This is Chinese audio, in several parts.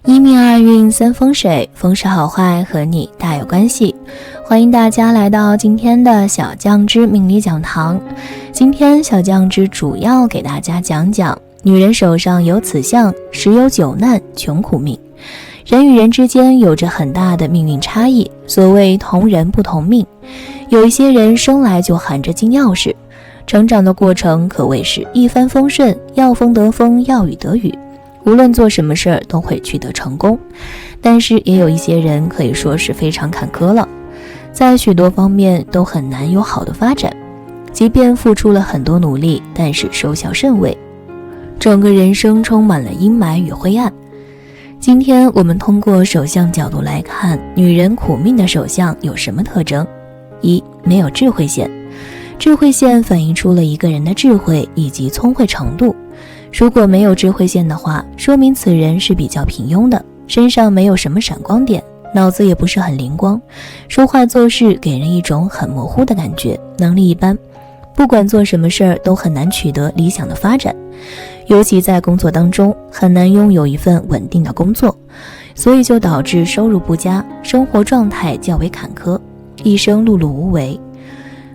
一命二运三风水，风水好坏和你大有关系。欢迎大家来到今天的小酱之命理讲堂。今天小酱之主要给大家讲讲女人手上有此相，十有九难穷苦命。人与人之间有着很大的命运差异，所谓同人不同命。有一些人生来就含着金钥匙，成长的过程可谓是一帆风顺，要风得风，要雨得雨，无论做什么事儿都会取得成功。但是也有一些人可以说是非常坎坷了，在许多方面都很难有好的发展，即便付出了很多努力，但是收效甚微，整个人生充满了阴霾与灰暗。今天我们通过手相角度来看女人苦命的手相有什么特征。一、没有智慧线。智慧线反映出了一个人的智慧以及聪慧程度。如果没有智慧线的话，说明此人是比较平庸的，身上没有什么闪光点，脑子也不是很灵光，说话做事给人一种很模糊的感觉，能力一般，不管做什么事儿都很难取得理想的发展，尤其在工作当中很难拥有一份稳定的工作，所以就导致收入不佳，生活状态较为坎坷，一生碌碌无为。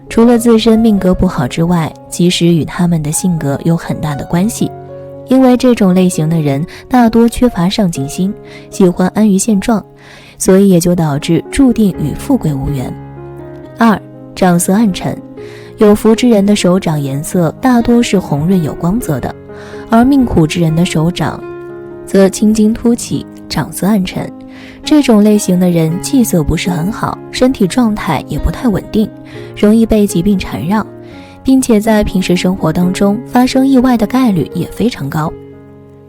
除了自身命格不好之外，其实与他们的性格有很大的关系。因为这种类型的人大多缺乏上进心，喜欢安于现状，所以也就导致注定与富贵无缘。二、掌色暗沉。有福之人的手掌颜色大多是红润有光泽的，而命苦之人的手掌则青筋凸起，掌色暗沉。这种类型的人气色不是很好，身体状态也不太稳定，容易被疾病缠绕，并且在平时生活当中发生意外的概率也非常高。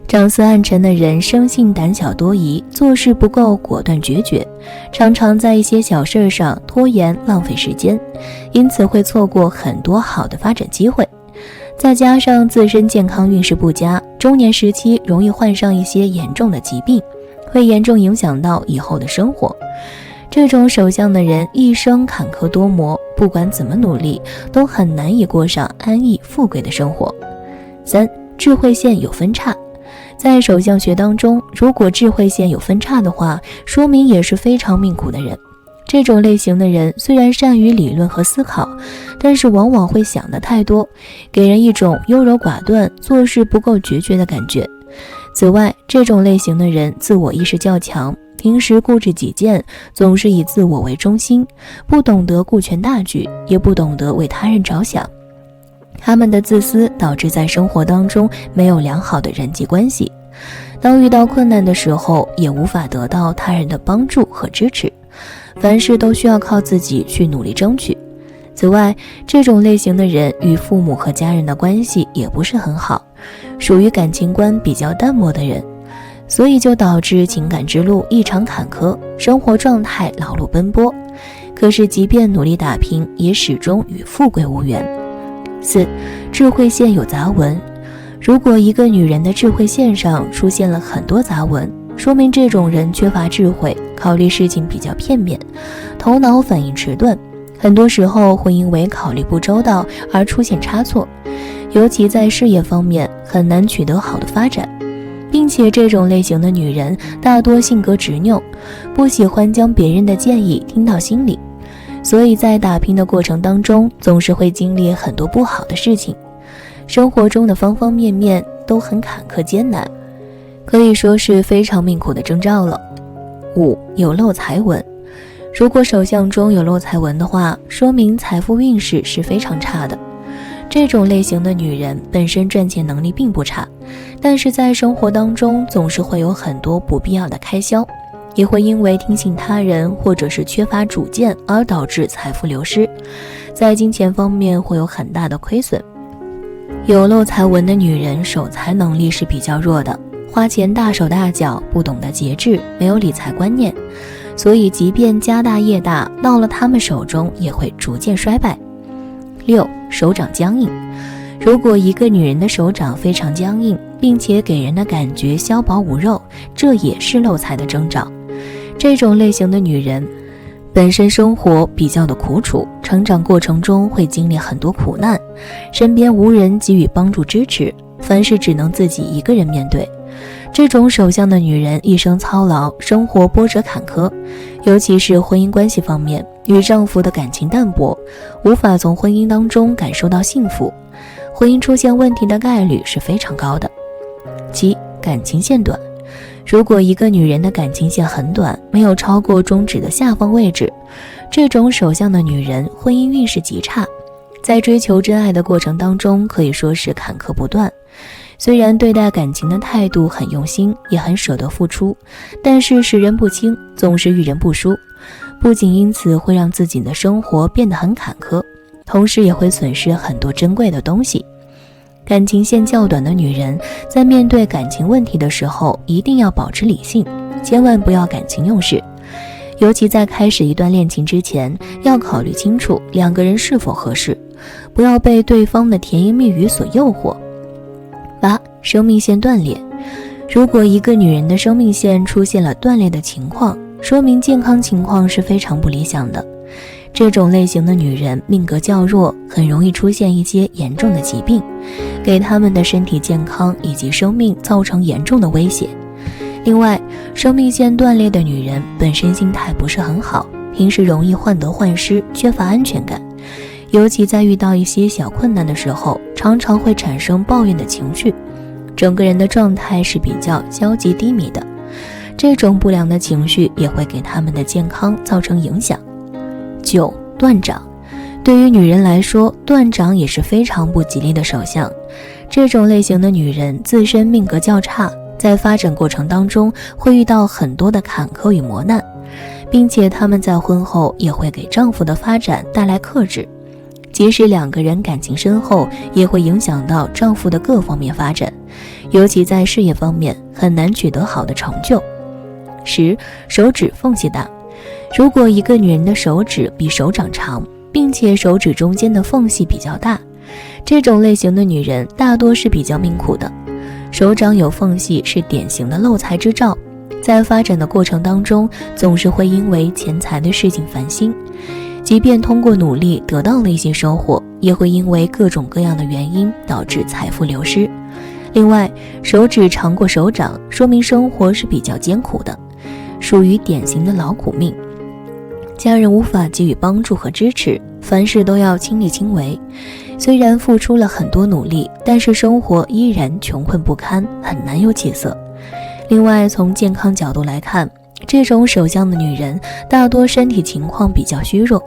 掌色暗沉的人生性胆小多疑，做事不够果断决绝，常常在一些小事上拖延浪费时间，因此会错过很多好的发展机会。再加上自身健康运势不佳，中年时期容易患上一些严重的疾病，会严重影响到以后的生活。这种手相的人一生坎坷多磨，不管怎么努力都很难以过上安逸富贵的生活。三、智慧线有分叉。在手相学当中，如果智慧线有分叉的话，说明也是非常命苦的人。这种类型的人虽然善于理论和思考，但是往往会想得太多，给人一种优柔寡断，做事不够决绝的感觉。此外，这种类型的人自我意识较强，平时固执己见，总是以自我为中心，不懂得顾全大局，也不懂得为他人着想。他们的自私导致在生活当中没有良好的人际关系，当遇到困难的时候也无法得到他人的帮助和支持，凡事都需要靠自己去努力争取。此外，这种类型的人与父母和家人的关系也不是很好，属于感情观比较淡漠的人，所以就导致情感之路异常坎坷，生活状态劳碌奔波，可是即便努力打拼，也始终与富贵无缘。四、智慧线有杂纹。如果一个女人的智慧线上出现了很多杂纹，说明这种人缺乏智慧，考虑事情比较片面，头脑反应迟钝，很多时候会因为考虑不周到而出现差错，尤其在事业方面很难取得好的发展，并且这种类型的女人大多性格执拗，不喜欢将别人的建议听到心里，所以在打拼的过程当中总是会经历很多不好的事情，生活中的方方面面都很坎坷艰难，可以说是非常命苦的征兆了。五、有漏财纹。如果手相中有漏财纹的话，说明财富运势是非常差的。这种类型的女人本身赚钱能力并不差，但是在生活当中总是会有很多不必要的开销，也会因为听信他人或者是缺乏主见而导致财富流失，在金钱方面会有很大的亏损。有漏财纹的女人守财能力是比较弱的，花钱大手大脚，不懂得节制，没有理财观念，所以即便家大业大，到了他们手中也会逐渐衰败。六、手掌僵硬。如果一个女人的手掌非常僵硬，并且给人的感觉削薄无肉，这也是漏财的征兆。这种类型的女人本身生活比较的苦楚，成长过程中会经历很多苦难，身边无人给予帮助支持，凡事只能自己一个人面对。这种手相的女人一生操劳，生活波折坎坷，尤其是婚姻关系方面，与丈夫的感情淡薄，无法从婚姻当中感受到幸福，婚姻出现问题的概率是非常高的。七、感情线短。如果一个女人的感情线很短，没有超过中指的下方位置，这种手相的女人婚姻运势极差，在追求真爱的过程当中可以说是坎坷不断。虽然对待感情的态度很用心，也很舍得付出，但是识人不清，总是遇人不淑，不仅因此会让自己的生活变得很坎坷，同时也会损失很多珍贵的东西。感情线较短的女人在面对感情问题的时候，一定要保持理性，千万不要感情用事。尤其在开始一段恋情之前，要考虑清楚两个人是否合适，不要被对方的甜言蜜语所诱惑。8. 生命线断裂。如果一个女人的生命线出现了断裂的情况，说明健康情况是非常不理想的。这种类型的女人命格较弱，很容易出现一些严重的疾病，给她们的身体健康以及生命造成严重的威胁。另外，生命线断裂的女人本身心态不是很好，平时容易患得患失，缺乏安全感，尤其在遇到一些小困难的时候，常常会产生抱怨的情绪，整个人的状态是比较消极低迷的。这种不良的情绪也会给她们的健康造成影响。9. 断掌。对于女人来说，断掌也是非常不吉利的手相。这种类型的女人自身命格较差，在发展过程当中会遇到很多的坎坷与磨难，并且她们在婚后也会给丈夫的发展带来克制。即使两个人感情深厚，也会影响到丈夫的各方面发展，尤其在事业方面很难取得好的成就。10. 手指缝隙大。如果一个女人的手指比手掌长，并且手指中间的缝隙比较大，这种类型的女人大多是比较命苦的。手掌有缝隙是典型的漏财之兆，在发展的过程当中，总是会因为钱财的事情烦心，即便通过努力得到了一些收获，也会因为各种各样的原因导致财富流失。另外，手指长过手掌，说明生活是比较艰苦的，属于典型的劳苦命。家人无法给予帮助和支持，凡事都要亲力亲为，虽然付出了很多努力，但是生活依然穷困不堪，很难有起色。另外，从健康角度来看，这种手相的女人大多身体情况比较虚弱，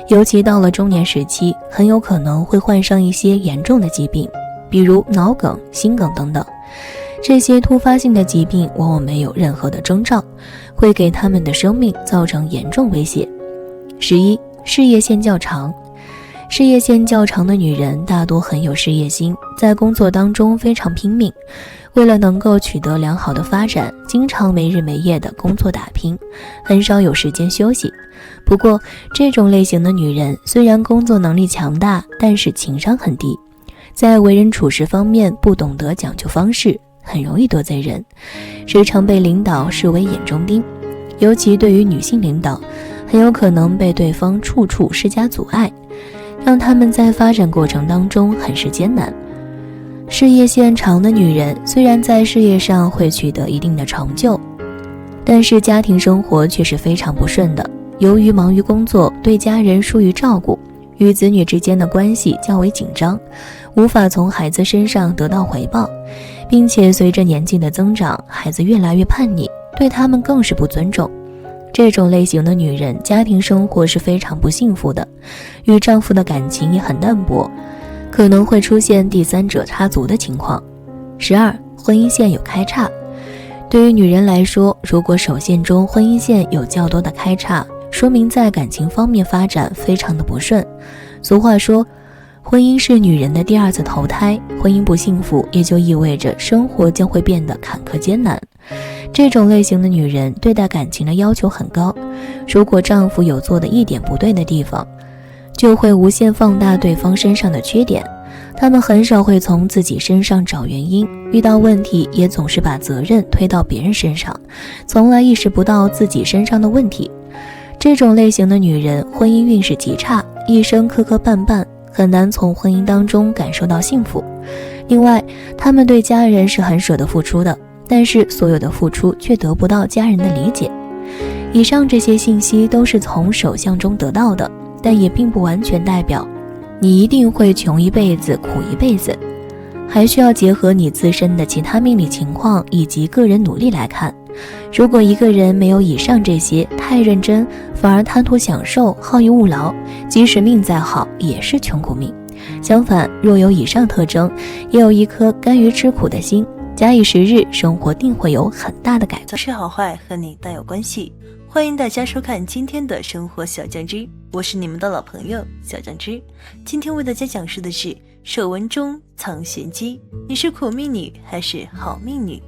尤其到了中年时期，很有可能会患上一些严重的疾病，比如脑梗、心梗等等。这些突发性的疾病往往没有任何的征兆，会给他们的生命造成严重威胁。11. 事业线较长。事业线较长的女人大多很有事业心，在工作当中非常拼命，为了能够取得良好的发展，经常没日没夜的工作打拼，很少有时间休息。不过，这种类型的女人虽然工作能力强大，但是情商很低，在为人处事方面不懂得讲究方式，很容易得罪人，时常被领导视为眼中钉，尤其对于女性领导，很有可能被对方处处施加阻碍，让他们在发展过程当中很是艰难。事业线长的女人虽然在事业上会取得一定的成就，但是家庭生活却是非常不顺的。由于忙于工作，对家人疏于照顾，与子女之间的关系较为紧张，无法从孩子身上得到回报，并且随着年纪的增长，孩子越来越叛逆，对他们更是不尊重。这种类型的女人家庭生活是非常不幸福的，与丈夫的感情也很淡薄，可能会出现第三者插足的情况。12. 婚姻线有开叉。对于女人来说，如果手线中婚姻线有较多的开叉，说明在感情方面发展非常的不顺。俗话说，婚姻是女人的第二次投胎，婚姻不幸福，也就意味着生活将会变得坎坷艰难。这种类型的女人对待感情的要求很高，如果丈夫有做的一点不对的地方，就会无限放大对方身上的缺点。他们很少会从自己身上找原因，遇到问题也总是把责任推到别人身上，从来意识不到自己身上的问题。这种类型的女人婚姻运势极差，一生磕磕绊绊，很难从婚姻当中感受到幸福。另外，她们对家人是很舍得付出的，但是所有的付出却得不到家人的理解。以上这些信息都是从手相中得到的，但也并不完全代表你一定会穷一辈子苦一辈子，还需要结合你自身的其他命理情况以及个人努力来看。如果一个人没有以上这些，太认真，反而贪图享受，好逸恶劳，即使命再好也是穷苦命。相反，若有以上特征，也有一颗甘于吃苦的心，假以时日，生活定会有很大的改变。是好坏和你大有关系，欢迎大家收看今天的生活小酱汁，我是你们的老朋友小酱汁。今天为大家讲述的是手纹中藏玄机，你是苦命女还是好命女？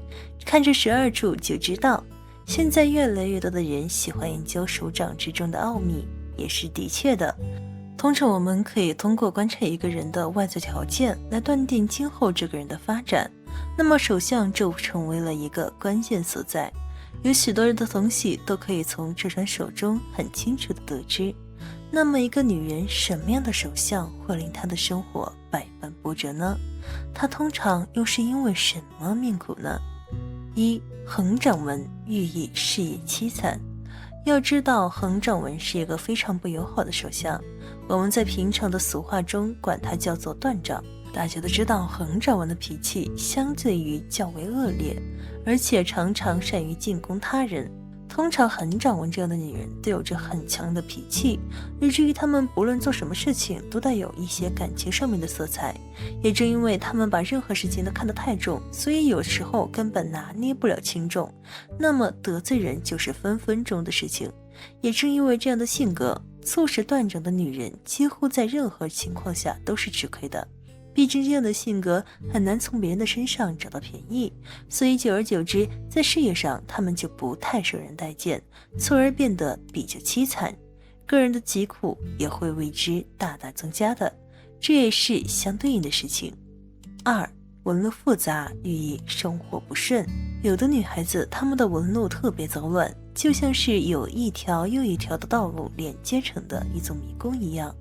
看这12处就知道。现在越来越多的人喜欢研究手掌之中的奥秘，也是的确的。通常我们可以通过观察一个人的外在条件来断定今后这个人的发展，那么手相就成为了一个关键所在。有许多人的东西都可以从这双手中很清楚地得知。那么一个女人什么样的手相会令她的生活百般波折呢？她通常又是因为什么命苦呢？一、横掌纹寓意事业凄惨。要知道，横掌纹是一个非常不友好的手相，我们在平常的俗话中管它叫做断掌。大家都知道，横掌纹的脾气相对于较为恶劣，而且常常善于进攻他人。通常横掌纹这样的女人都有着很强的脾气，以至于她们不论做什么事情都带有一些感情上面的色彩。也正因为她们把任何事情都看得太重，所以有时候根本拿捏不了轻重，那么得罪人就是分分钟的事情。也正因为这样的性格，促使断掌的女人几乎在任何情况下都是吃亏的。毕竟这样的性格很难从别人的身上找到便宜，所以久而久之，在事业上他们就不太受人待见，从而变得比较凄惨，个人的疾苦也会为之大大增加的，这也是相对应的事情。二、纹路复杂寓意生活不顺。有的女孩子她们的纹路特别脏乱，就像是有一条又一条的道路连接成的一座迷宫一样，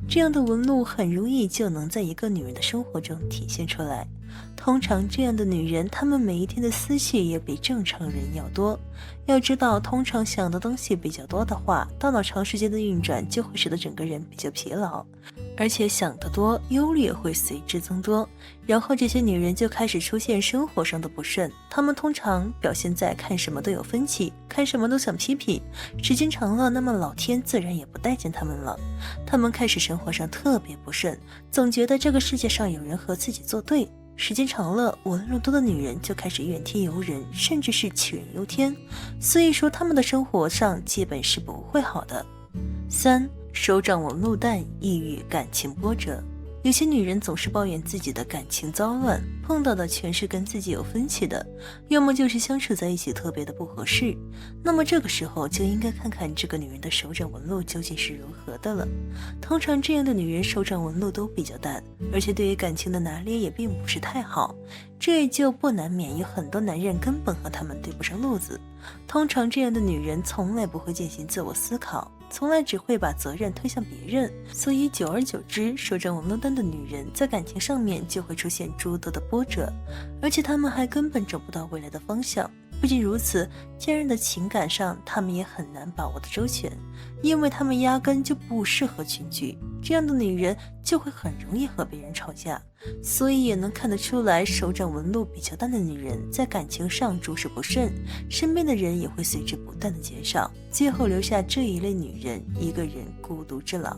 这样的纹路很容易就能在一个女人的生活中体现出来。通常这样的女人，她们每一天的思绪也比正常人要多。要知道，通常想的东西比较多的话，大脑长时间的运转就会使得整个人比较疲劳，而且想得多，忧虑也会随之增多。然后这些女人就开始出现生活上的不顺，她们通常表现在看什么都有分歧，看什么都想批评，时间长了，那么老天自然也不待见她们了。她们开始生活上特别不顺，总觉得这个世界上有人和自己作对。时间长了，纹路多的女人就开始怨天尤人，甚至是杞人忧天，所以说她们的生活上基本是不会好的。三、手掌纹路淡，抑郁感情波折。有些女人总是抱怨自己的感情糟乱，碰到的全是跟自己有分歧的，要么就是相处在一起特别的不合适。那么这个时候就应该看看这个女人的手掌纹路究竟是如何的了。通常这样的女人手掌纹路都比较淡，而且对于感情的拿捏也并不是太好，这也就不难免有很多男人根本和她们对不上路子。通常这样的女人从来不会进行自我思考，从来只会把责任推向别人，所以久而久之，手掌纹路淡的女人在感情上面就会出现诸多的波折，而且她们还根本找不到未来的方向。不仅如此，家人的情感上她们也很难把握的周全，因为她们压根就不适合群居，这样的女人就会很容易和别人吵架。所以也能看得出来，手掌纹路比较淡的女人在感情上诸事不顺，身边的人也会随之不断的减少，最后留下这一类女人一个人孤独至老。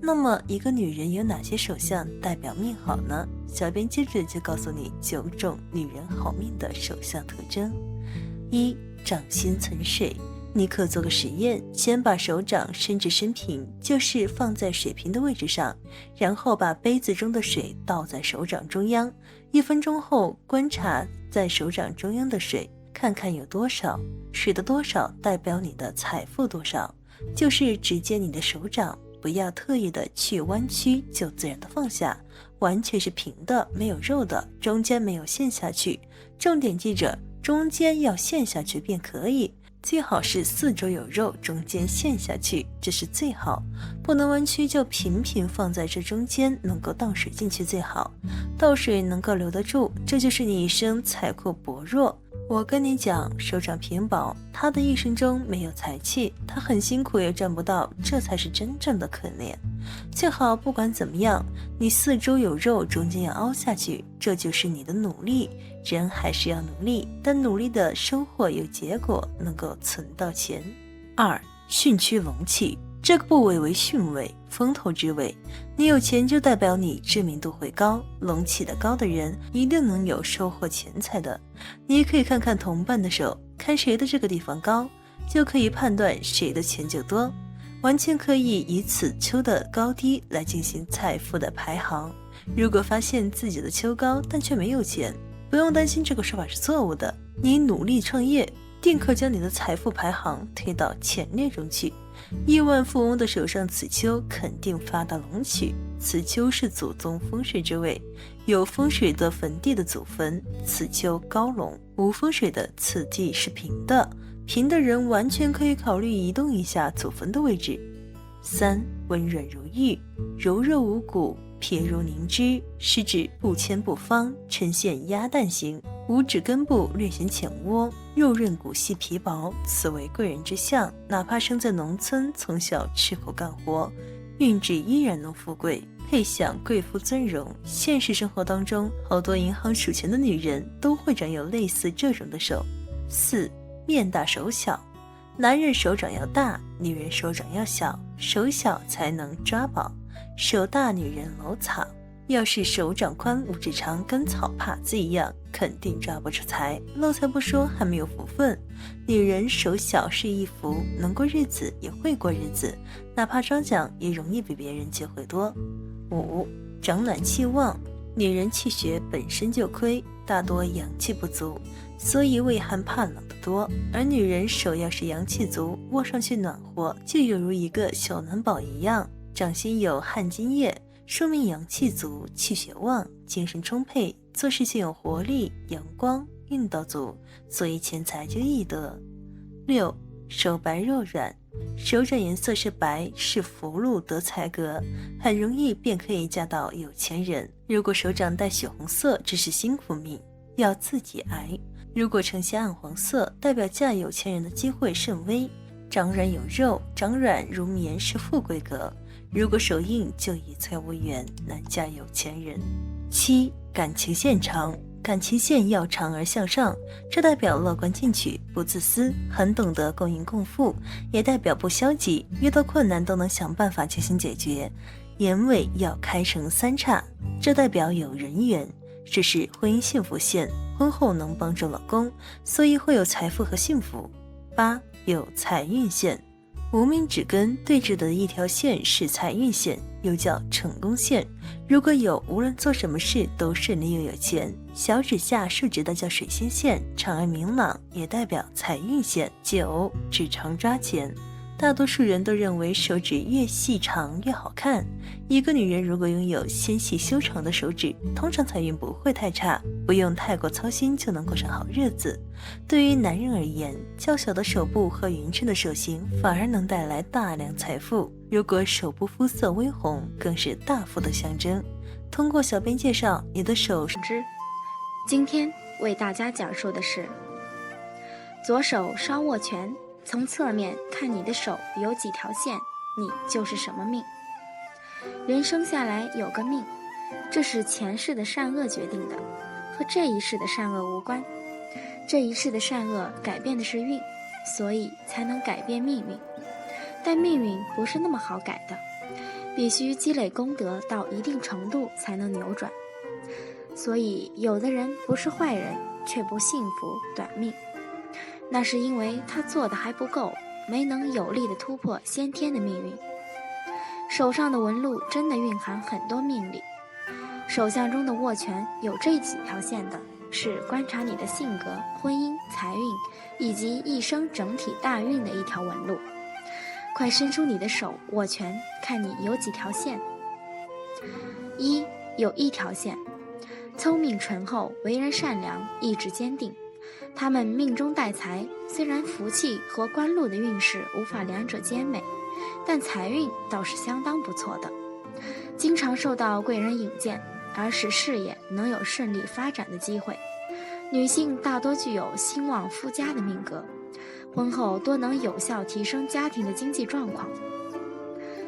那么一个女人有哪些手相代表命好呢？小编接着就告诉你9种女人好命的手相特征。一、掌心存水。你可做个实验，先把手掌伸至身平，就是放在水平的位置上，然后把杯子中的水倒在手掌中央，1分钟后观察在手掌中央的水，看看有多少，水的多少代表你的财富多少。就是只见你的手掌，不要特意的去弯曲，就自然的放下，完全是平的，没有肉的，中间没有陷下去，重点记着中间要陷下去便可以。最好是四周有肉，中间陷下去，这是最好。不能弯曲就平平放在这中间，能够倒水进去最好。倒水能够留得住，这就是你一生财库薄弱。我跟你讲，手掌平薄，他的一生中没有财气，他很辛苦也赚不到，这才是真正的可怜。最好不管怎么样，你四周有肉，中间要凹下去，这就是你的努力。人还是要努力，但努力的收获有结果，能够存到钱。2. 巽区龙气，这个部位为巽位，风头之位。你有钱就代表你知名度会高，龙气的高的人一定能有收获钱财的。你也可以看看同伴的手，看谁的这个地方高，就可以判断谁的钱就多。完全可以以此丘的高低来进行财富的排行。如果发现自己的丘高但却没有钱，不用担心这个说法是错误的，你努力创业，定可将你的财富排行推到前列中去。亿万富翁的手上此丘肯定发达龙曲，此丘是祖宗风水之位，有风水的坟地的祖坟，此丘高龙；无风水的此地是平的，平的人完全可以考虑移动一下祖坟的位置。3. 温润如玉，柔弱无骨，撇如凝脂，是指不纤不方，呈现鸭蛋形，五指根部略显浅窝，肉润骨细皮薄，此为贵人之相。哪怕生在农村，从小吃苦干活，运质依然能富贵，配享贵妇尊荣。现实生活当中，好多银行数钱的女人都会长有类似这种的手。4. 面大手小，男人手掌要大，女人手掌要小，手小才能抓宝，手大女人搂草。要是手掌宽五指长，跟草耙子一样，肯定抓不出财，漏财不说，还没有福分。女人手小是一福，能过日子也会过日子，哪怕抓奖也容易比别人机会多。5. 长卵气旺，女人气血本身就亏，大多阳气不足，所以畏寒怕冷的多，而女人手要是阳气足，握上去暖和，就犹如一个小暖宝一样。掌心有汗津液，说明阳气足，气血旺，精神充沛，做事情有活力、阳光，运道足，所以钱财就易得。6. 手白肉软，手掌颜色是白，是福禄得财格，很容易便可以嫁到有钱人。如果手掌带血红色，这是辛苦命，要自己挨。如果呈现暗黄色，代表嫁有钱人的机会甚微。掌软有肉，掌软如棉是富贵格，如果手硬就以财无缘，难嫁有钱人。7. 感情线长，感情线要长而向上，这代表乐观进取，不自私，很懂得共赢共富，也代表不消极，遇到困难都能想办法进行解决。眼尾要开成3叉，这代表有人缘，这是婚姻幸福线，婚后能帮助老公，所以会有财富和幸福。8. 有财运线，无名指根对峙的一条线是财运线，又叫成功线。如果有，无论做什么事都顺利又有钱。小指下竖直的叫水仙线，长而明朗，也代表财运线。9. 指长抓钱，大多数人都认为手指越细长越好看。一个女人如果拥有纤细修长的手指，通常财运不会太差，不用太过操心就能过上好日子。对于男人而言，较小的手部和匀称的手型反而能带来大量财富。如果手部肤色微红，更是大富的象征。通过小编介绍，你的手今天为大家讲述的是左手稍握拳，从侧面看你的手有几条线，你就是什么命。人生下来有个命，这是前世的善恶决定的，和这一世的善恶无关。这一世的善恶改变的是运，所以才能改变命运。但命运不是那么好改的，必须积累功德到一定程度才能扭转。所以有的人不是坏人，却不幸福短命，那是因为他做的还不够，没能有力地突破先天的命运。手上的纹路真的蕴含很多命理，手相中的握拳有这几条线的，是观察你的性格、婚姻、财运以及一生整体大运的一条纹路。快伸出你的手握拳，看你有几条线。1. 有1条线，聪明醇厚，为人善良，意志坚定，他们命中带财，虽然福气和官禄的运势无法两者兼美，但财运倒是相当不错的，经常受到贵人引荐，而使事业能有顺利发展的机会。女性大多具有兴旺夫家的命格，婚后多能有效提升家庭的经济状况。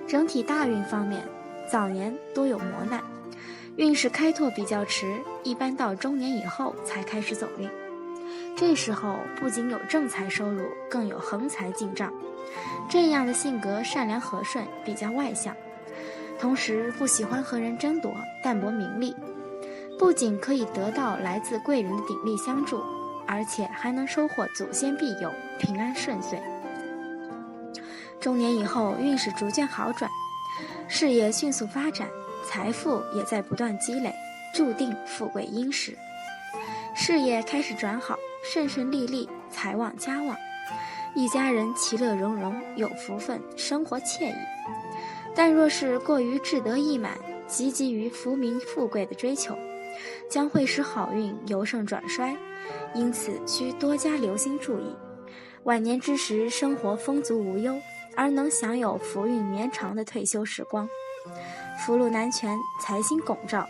整体大运方面，早年多有磨难，运势开拓比较迟，一般到中年以后才开始走运。这时候不仅有正财收入，更有横财进账。这样的性格善良和顺，比较外向，同时不喜欢和人争夺，淡泊名利。不仅可以得到来自贵人的鼎力相助，而且还能收获祖先庇佑，平安顺遂。中年以后运势逐渐好转，事业迅速发展，财富也在不断积累，注定富贵殷实。事业开始转好，顺顺利利，财旺家旺，一家人其乐融融，有福分，生活惬意。但若是过于志得意满，积极于浮名富贵的追求，将会使好运由盛转衰，因此需多加留心注意。晚年之时，生活丰足无忧，而能享有福运绵长的退休时光。福禄南全，财星拱照，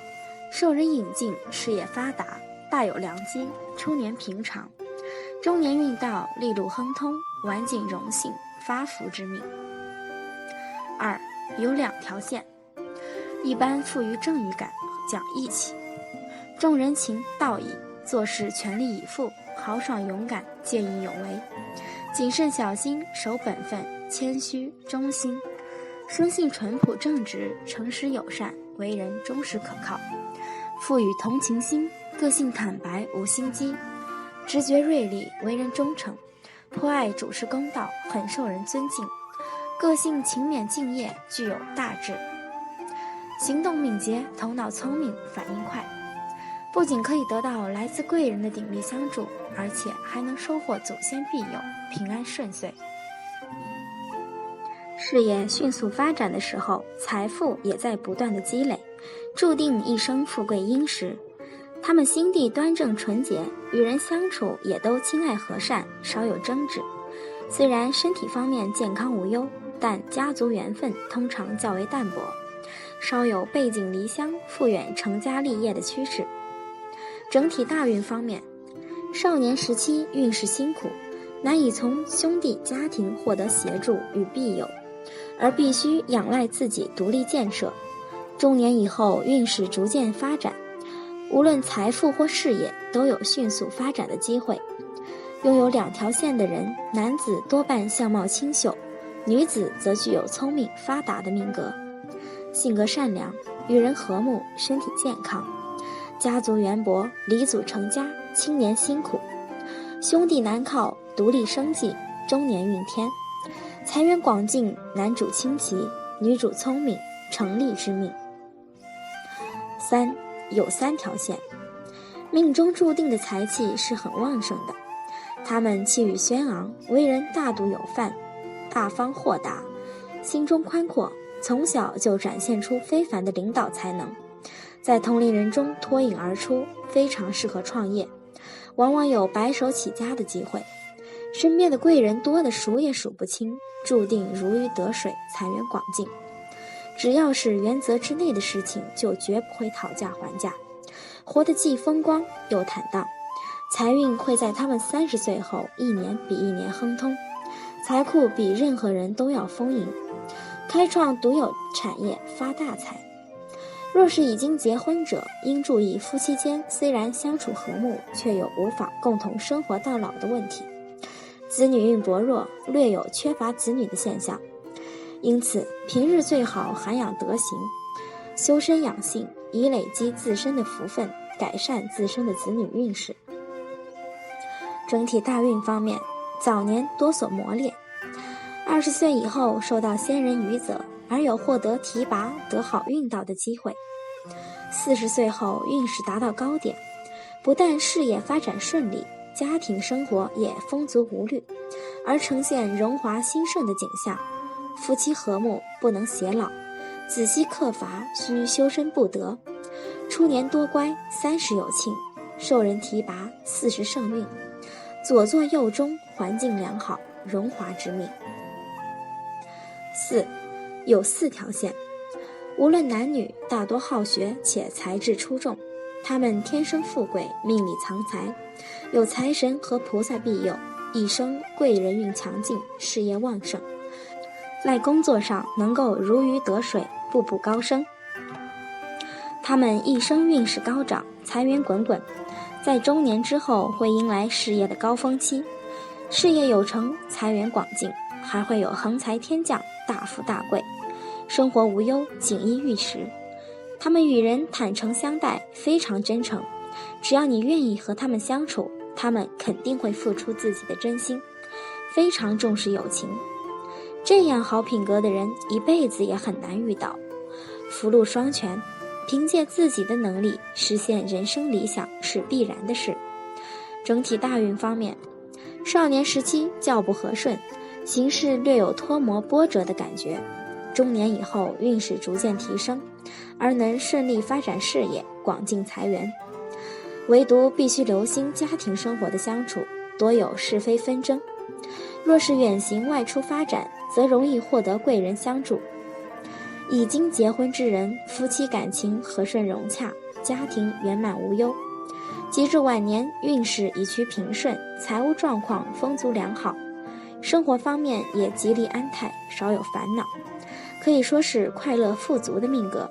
受人引进，事业发达，大有良机，初年平常，中年运到，利禄亨通，晚景荣幸，发福之命。2. 有2条线，一般富于正义感，讲义气，重人情道义，做事全力以赴，豪爽勇敢，见义勇为，谨慎小心，守本分，谦虚忠心，生性淳朴正直，诚实友善，为人忠实可靠，富于同情心，个性坦白无心机，直觉锐利，为人忠诚，颇爱主持公道，很受人尊敬，个性勤勉敬业，具有大志，行动敏捷，头脑聪明，反应快，不仅可以得到来自贵人的鼎力相助，而且还能收获祖先庇佑，平安顺遂。事业迅速发展的时候，财富也在不断的积累，注定一生富贵殷实。他们心地端正纯洁，与人相处也都亲爱和善，少有争执。虽然身体方面健康无忧，但家族缘分通常较为淡薄，稍有背井离乡、复远成家立业的趋势。整体大运方面，少年时期运势辛苦，难以从兄弟家庭获得协助与庇佑，而必须仰赖自己独立建设。中年以后运势逐渐发展，无论财富或事业都有迅速发展的机会。拥有2条线的人，男子多半相貌清秀，女子则具有聪明发达的命格，性格善良，与人和睦，身体健康，家族渊博，离祖成家，青年辛苦，兄弟难靠，独立生计，中年运天，财源广进，男主清奇，女主聪明，成立之命。3. 有3条线，命中注定的财气是很旺盛的，他们气宇轩昂，为人大度有范，大方豁达，心中宽阔，从小就展现出非凡的领导才能，在同龄人中脱颖而出，非常适合创业，往往有白手起家的机会，身边的贵人多得数也数不清，注定如鱼得水，财源广进。只要是原则之内的事情，就绝不会讨价还价，活得既风光又坦荡。财运会在他们30岁后一年比一年亨通，财库比任何人都要丰盈，开创独有产业，发大财。若是已经结婚者，应注意夫妻间虽然相处和睦，却有无法共同生活到老的问题。子女运薄弱，略有缺乏子女的现象，因此平日最好涵养德行，修身养性，以累积自身的福分，改善自身的子女运势。整体大运方面，早年多所磨练，20岁以后受到先人余泽，而有获得提拔得好运道的机会。40岁后运势达到高点，不但事业发展顺利，家庭生活也丰足无虑，而呈现荣华兴盛的景象。夫妻和睦，不能偕老，仔细克伐，需修身不得。初年多乖，30有庆，受人提拔，40盛运。左作右中，环境良好，荣华之命。4. 有4条线，无论男女，大多好学且才智出众，他们天生富贵，命里藏财，有财神和菩萨庇佑，一生贵人运强劲，事业旺盛，在工作上能够如鱼得水，步步高升。他们一生运势高涨，财源滚滚，在中年之后会迎来事业的高峰期，事业有成，财源广进，还会有横财天降，大富大贵，生活无忧，锦衣玉食。他们与人坦诚相待，非常真诚，只要你愿意和他们相处，他们肯定会付出自己的真心，非常重视友情。这样好品格的人一辈子也很难遇到，福禄双全，凭借自己的能力实现人生理想是必然的事。整体大运方面，少年时期较不和顺，行事略有脱模波折的感觉，中年以后运势逐渐提升，而能顺利发展事业，广进财源。唯独必须留心家庭生活的相处，多有是非纷争。若是远行外出发展，则容易获得贵人相助。已经结婚之人，夫妻感情和顺融洽，家庭圆满无忧。及至晚年，运势已趋平顺，财务状况丰足良好，生活方面也吉利安泰，少有烦恼，可以说是快乐富足的命格。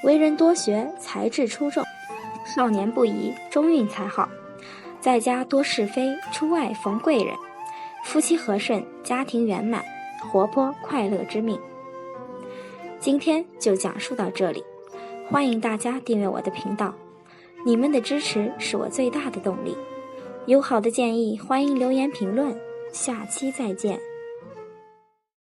为人多学，才智出众，少年不宜，中运才好，在家多是非，出外逢贵人，夫妻和顺，家庭圆满，活泼快乐之命。今天就讲述到这里，欢迎大家订阅我的频道，你们的支持是我最大的动力。有好的建议，欢迎留言评论，下期再见。